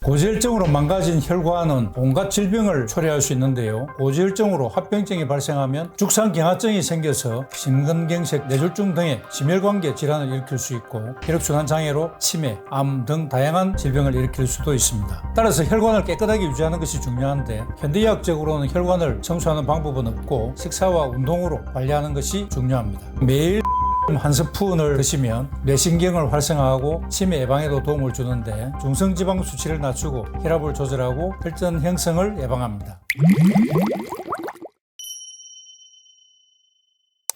고지혈증으로 망가진 혈관은 온갖 질병을 초래할 수 있는데요. 고지혈증으로 합병증이 발생하면 죽상경화증이 생겨서 심근경색, 뇌졸중 등의 심혈관계 질환을 일으킬 수 있고 혈액순환 장애로 치매, 암 등 다양한 질병을 일으킬 수도 있습니다. 따라서 혈관을 깨끗하게 유지하는 것이 중요한데 현대의학적으로는 혈관을 청소하는 방법은 없고 식사와 운동으로 관리하는 것이 중요합니다. 매일 한 스푼을 드시면 뇌신경을 활성화하고 치매 예방에도 도움을 주는데 중성지방 수치를 낮추고 혈압을 조절하고 혈전 형성을 예방합니다.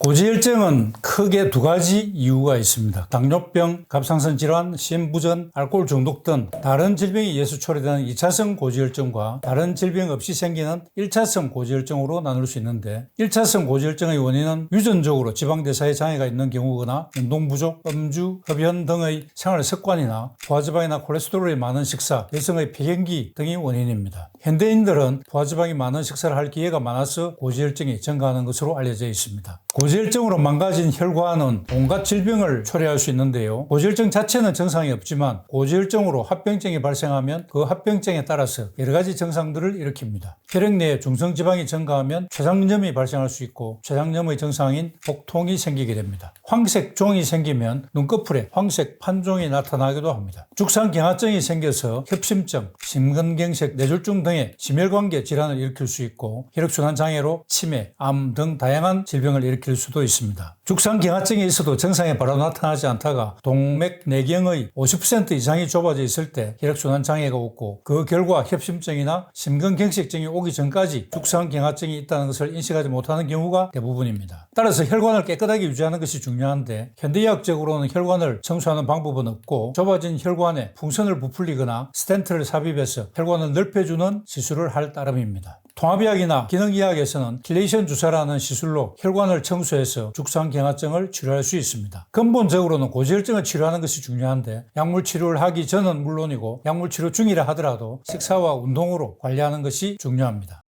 고지혈증은 크게 두 가지 이유가 있습니다. 당뇨병, 갑상선 질환, 심부전, 알코올 중독 등 다른 질병에 의해서 초래되는 2차성 고지혈증과 다른 질병 없이 생기는 1차성 고지혈증으로 나눌 수 있는데 1차성 고지혈증의 원인은 유전적으로 지방대사에 장애가 있는 경우거나 운동 부족, 음주, 흡연 등의 생활 습관이나 포화지방이나 콜레스테롤이 많은 식사, 여성의 폐경기 등이 원인입니다. 현대인들은 포화지방이 많은 식사를 할 기회가 많아서 고지혈증이 증가하는 것으로 알려져 있습니다. 고지혈증으로 망가진 혈관은 온갖 질병을 초래할 수 있는데요. 고지혈증 자체는 증상이 없지만 고지혈증으로 합병증이 발생하면 그 합병증에 따라서 여러 가지 증상들을 일으킵니다. 혈액 내에 중성지방이 증가하면 췌장염이 발생할 수 있고 췌장염의 증상인 복통이 생기게 됩니다. 황색 종이 생기면 눈꺼풀에 황색 판종이 나타나기도 합니다. 죽상경화증이 생겨서 협심증, 심근경색, 뇌졸중 등의 심혈관계 질환을 일으킬 수 있고 혈액순환 장애로 치매, 암 등 다양한 질병을 일으킬 수도 있습니다. 죽상경화증이 있어도 증상이 바로 나타나지 않다가 동맥내경의 50% 이상이 좁아져 있을 때 혈액순환 장애가 오고 그 결과 협심증이나 심근경색증이 오기 전까지 죽상경화증이 있다는 것을 인식하지 못하는 경우가 대부분입니다. 따라서 혈관을 깨끗하게 유지하는 것이 중요한데 현대의학적으로는 혈관을 청소하는 방법은 없고 좁아진 혈관에 풍선을 부풀리거나 스텐트를 삽입해서 혈관을 넓혀주는 시술을 할 따름입니다. 통합의학이나 기능의학에서는 킬레이션 주사라는 시술로 혈관을 청소해서 죽상경화증을 치료할 수 있습니다. 근본적으로는 고지혈증을 치료하는 것이 중요한데 약물 치료를 하기 전은 물론이고 약물 치료 중이라 하더라도 식사와 운동으로 관리하는 것이 중요합니다.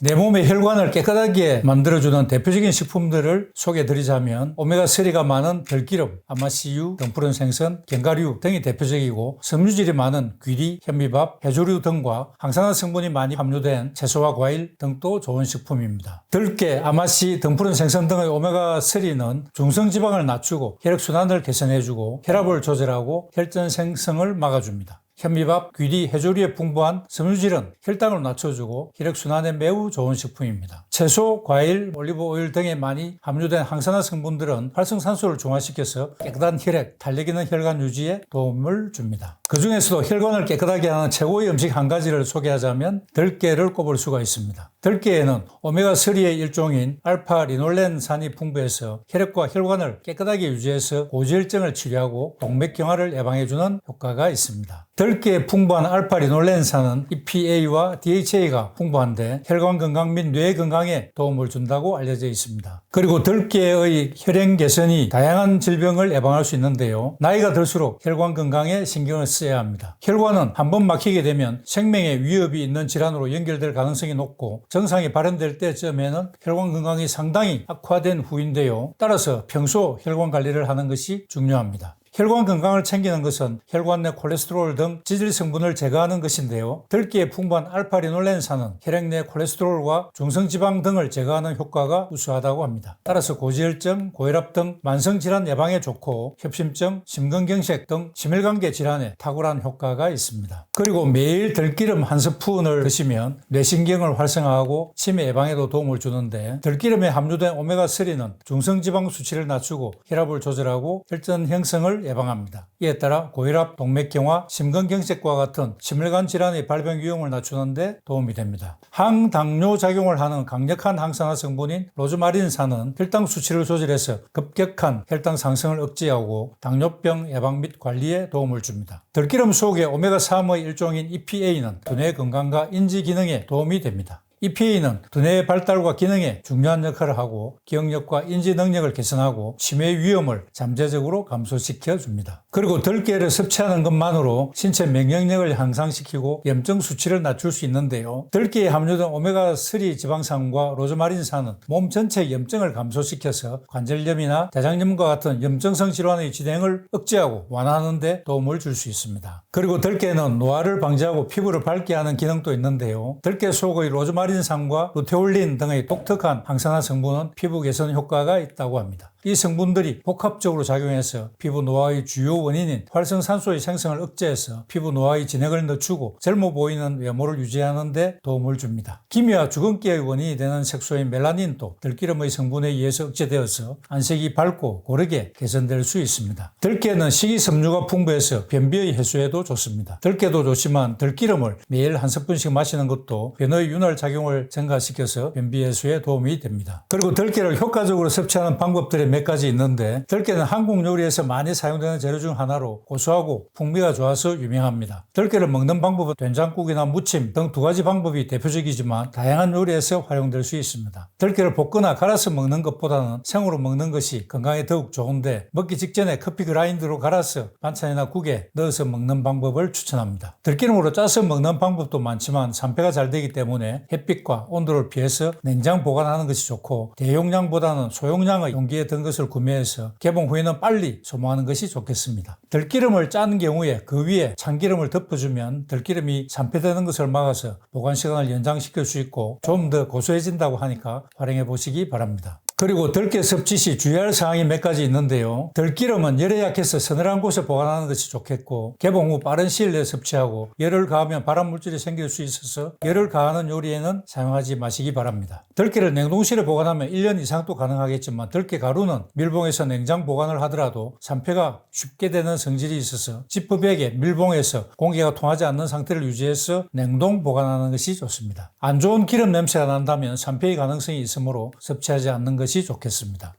내 몸의 혈관을 깨끗하게 만들어주는 대표적인 식품들을 소개해드리자면 오메가3가 많은 들기름, 아마씨유, 등푸른 생선, 견과류 등이 대표적이고 섬유질이 많은 귀리, 현미밥, 해조류 등과 항산화 성분이 많이 함유된 채소와 과일 등도 좋은 식품입니다. 들깨, 아마씨, 등푸른 생선 등의 오메가3는 중성지방을 낮추고 혈액순환을 개선해주고 혈압을 조절하고 혈전 생성을 막아줍니다. 현미밥, 귀리, 해조류에 풍부한 섬유질은 혈당을 낮춰주고 혈액순환에 매우 좋은 식품입니다. 채소, 과일, 올리브오일 등에 많이 함유된 항산화 성분들은 활성산소를 중화시켜서 깨끗한 혈액, 탄력 있는 혈관 유지에 도움을 줍니다. 그 중에서도 혈관을 깨끗하게 하는 최고의 음식 한 가지를 소개하자면 들깨를 꼽을 수가 있습니다. 들깨에는 오메가3의 일종인 알파-리놀렌산이 풍부해서 혈액과 혈관을 깨끗하게 유지해서 고지혈증을 치료하고 동맥경화를 예방해주는 효과가 있습니다. 들깨에 풍부한 알파-리놀렌산은 EPA와 DHA가 풍부한데 혈관 건강 및 뇌 건강에 도움을 준다고 알려져 있습니다. 그리고 들깨의 혈행 개선이 다양한 질병을 예방할 수 있는데요. 나이가 들수록 혈관 건강에 신경을 써야 합니다. 혈관은 한번 막히게 되면 생명에 위협이 있는 질환으로 연결될 가능성이 높고 증상이 발현될 때쯤에는 혈관 건강이 상당히 악화된 후인데요. 따라서 평소 혈관 관리를 하는 것이 중요합니다. 혈관 건강을 챙기는 것은 혈관 내 콜레스테롤 등 지질 성분을 제거하는 것인데요. 들깨에 풍부한 알파-리놀렌산은 혈액 내 콜레스테롤과 중성지방 등을 제거하는 효과가 우수하다고 합니다. 따라서 고지혈증, 고혈압 등 만성질환 예방에 좋고 협심증, 심근경색 등 심혈관계 질환에 탁월한 효과가 있습니다. 그리고 매일 들기름 한 스푼을 드시면 뇌신경을 활성화하고 치매 예방에도 도움을 주는데 들기름에 함유된 오메가3는 중성지방 수치를 낮추고 혈압을 조절하고 혈전 형성을 예방합니다. 이에 따라 고혈압, 동맥경화, 심근경색과 같은 심혈관 질환의 발병 위험을 낮추는 데 도움이 됩니다. 항당뇨 작용을 하는 강력한 항산화 성분인 로즈마린산은 혈당 수치를 조절해서 급격한 혈당 상승을 억제하고 당뇨병 예방 및 관리에 도움을 줍니다. 들기름 속의 오메가3의 일종인 EPA는 두뇌 건강과 인지 기능에 도움이 됩니다. EPA는 두뇌의 발달과 기능에 중요한 역할을 하고 기억력과 인지 능력을 개선하고 치매 위험을 잠재적으로 감소시켜 줍니다. 그리고 들깨를 섭취하는 것만으로 신체 면역력을 향상시키고 염증 수치를 낮출 수 있는데요. 들깨에 함유된 오메가3 지방산과 로즈마린산은 몸 전체 염증을 감소시켜서 관절염이나 대장염과 같은 염증성 질환의 진행을 억제하고 완화하는 데 도움을 줄 수 있습니다. 그리고 들깨는 노화를 방지하고 피부를 밝게 하는 기능도 있는데요. 들깨 속의 로즈마린산과 루테올린 등의 독특한 항산화 성분은 피부 개선 효과가 있다고 합니다. 이 성분들이 복합적으로 작용해서 피부 노화의 주요 원인인 활성산소의 생성을 억제해서 피부 노화의 진행을 늦추고 젊어 보이는 외모를 유지하는 데 도움을 줍니다. 기미와 주근깨의 원인이 되는 색소인 멜라닌도 들기름의 성분에 의해서 억제되어서 안색이 밝고 고르게 개선될 수 있습니다. 들깨는 식이섬유가 풍부해서 변비의 해소에도 좋습니다. 들깨도 좋지만 들기름을 매일 한 스푼씩 마시는 것도 변의 윤활 작용을 증가시켜서 변비 해소에 도움이 됩니다. 그리고 들깨를 효과적으로 섭취하는 방법들이 몇 가지 있는데 들깨는 한국 요리에서 많이 사용되는 재료 중 하나로 고소하고 풍미가 좋아서 유명합니다. 들깨를 먹는 방법은 된장국이나 무침 등 두 가지 방법이 대표적이지만 다양한 요리에서 활용될 수 있습니다. 들깨를 볶거나 갈아서 먹는 것보다는 생으로 먹는 것이 건강에 더욱 좋은데 먹기 직전에 커피 그라인드로 갈아서 반찬이나 국에 넣어서 먹는 방법을 추천합니다. 들기름으로 짜서 먹는 방법도 많지만 산패가 잘 되기 때문에 햇빛과 온도를 피해서 냉장 보관하는 것이 좋고 대용량보다는 소용량의 용기에 든 것을 구매해서 개봉 후에는 빨리 소모하는 것이 좋겠습니다. 들기름을 짠 경우에 그 위에 참기름을 덮어주면 들기름이 산패되는 것을 막아서 보관 시간을 연장시킬 수 있고 좀 더 고소해진다고 하니까 활용해 보시기 바랍니다. 그리고 들깨 섭취 시 주의할 사항이 몇 가지 있는데요. 들기름은 열에 약해서 서늘한 곳에 보관하는 것이 좋겠고 개봉 후 빠른 시일 내에 섭취하고 열을 가하면 발암물질이 생길 수 있어서 열을 가하는 요리에는 사용하지 마시기 바랍니다. 들깨를 냉동실에 보관하면 1년 이상도 가능하겠지만 들깨 가루는 밀봉해서 냉장 보관을 하더라도 산패가 쉽게 되는 성질이 있어서 지퍼백에 밀봉해서 공기가 통하지 않는 상태를 유지해서 냉동 보관하는 것이 좋습니다. 안 좋은 기름 냄새가 난다면 산패의 가능성이 있으므로 섭취하지 않는 것이 좋겠습니다.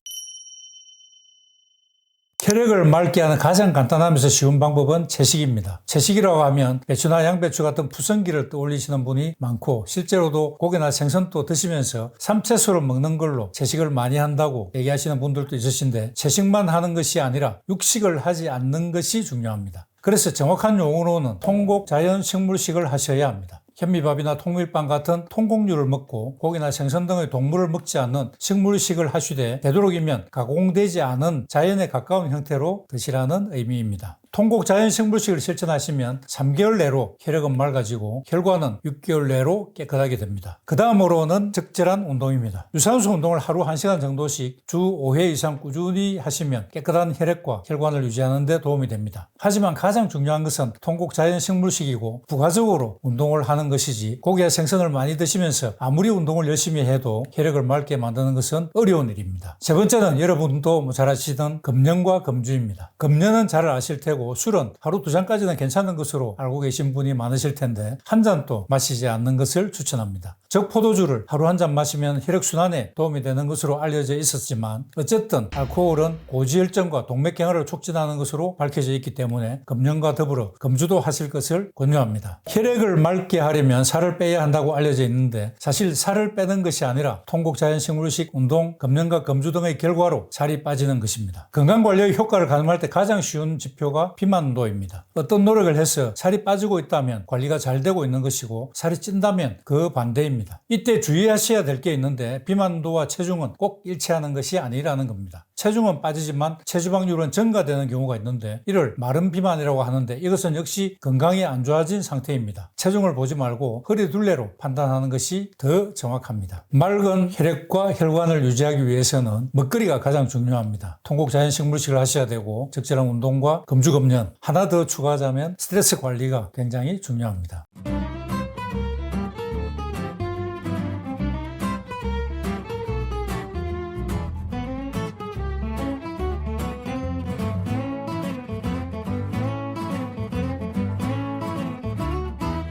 혈액을 맑게 하는 가장 간단하면서 쉬운 방법은 채식입니다. 채식이라고 하면 배추나 양배추 같은 푸성기를 떠올리시는 분이 많고 실제로도 고기나 생선도 드시면서 삼채소를 먹는 걸로 채식을 많이 한다고 얘기하시는 분들도 있으신데 채식만 하는 것이 아니라 육식을 하지 않는 것이 중요합니다. 그래서 정확한 용어로는 통곡 자연식물식을 하셔야 합니다. 현미밥이나 통밀빵 같은 통곡류를 먹고 고기나 생선 등의 동물을 먹지 않는 식물식을 하시되 되도록이면 가공되지 않은 자연에 가까운 형태로 드시라는 의미입니다. 통곡 자연식물식을 실천하시면 3개월 내로 혈액은 맑아지고 혈관은 6개월 내로 깨끗하게 됩니다. 그 다음으로는 적절한 운동입니다. 유산소 운동을 하루 1시간 정도씩 주 5회 이상 꾸준히 하시면 깨끗한 혈액과 혈관을 유지하는 데 도움이 됩니다. 하지만 가장 중요한 것은 통곡 자연식물식이고 부가적으로 운동을 하는 것이지 고기와 생선을 많이 드시면서 아무리 운동을 열심히 해도 혈액을 맑게 만드는 것은 어려운 일입니다. 세 번째는 여러분도 잘 아시던 금연과 금주입니다. 금연은 잘 아실 테고 술은 하루 2잔까지는 괜찮은 것으로 알고 계신 분이 많으실 텐데 한 잔도 마시지 않는 것을 추천합니다. 즉 포도주를 하루 한 잔 마시면 혈액순환에 도움이 되는 것으로 알려져 있었지만 어쨌든 알코올은 고지혈증과 동맥경화를 촉진하는 것으로 밝혀져 있기 때문에 금연과 더불어 금주도 하실 것을 권유합니다. 혈액을 맑게 하려면 살을 빼야 한다고 알려져 있는데 사실 살을 빼는 것이 아니라 통곡 자연식물식 운동, 금연과 금주 등의 결과로 살이 빠지는 것입니다. 건강관리의 효과를 가늠할 때 가장 쉬운 지표가 비만도입니다. 어떤 노력을 해서 살이 빠지고 있다면 관리가 잘 되고 있는 것이고 살이 찐다면 그 반대입니다. 이때 주의하셔야 될 게 있는데 비만도와 체중은 꼭 일치하는 것이 아니라는 겁니다. 체중은 빠지지만 체지방률은 증가되는 경우가 있는데 이를 마른 비만이라고 하는데 이것은 역시 건강이 안 좋아진 상태입니다. 체중을 보지 말고 허리 둘레로 판단하는 것이 더 정확합니다. 맑은 혈액과 혈관을 유지하기 위해서는 먹거리가 가장 중요합니다. 통곡 자연식물식을 하셔야 되고 적절한 운동과 금주금연, 하나 더 추가하자면 스트레스 관리가 굉장히 중요합니다.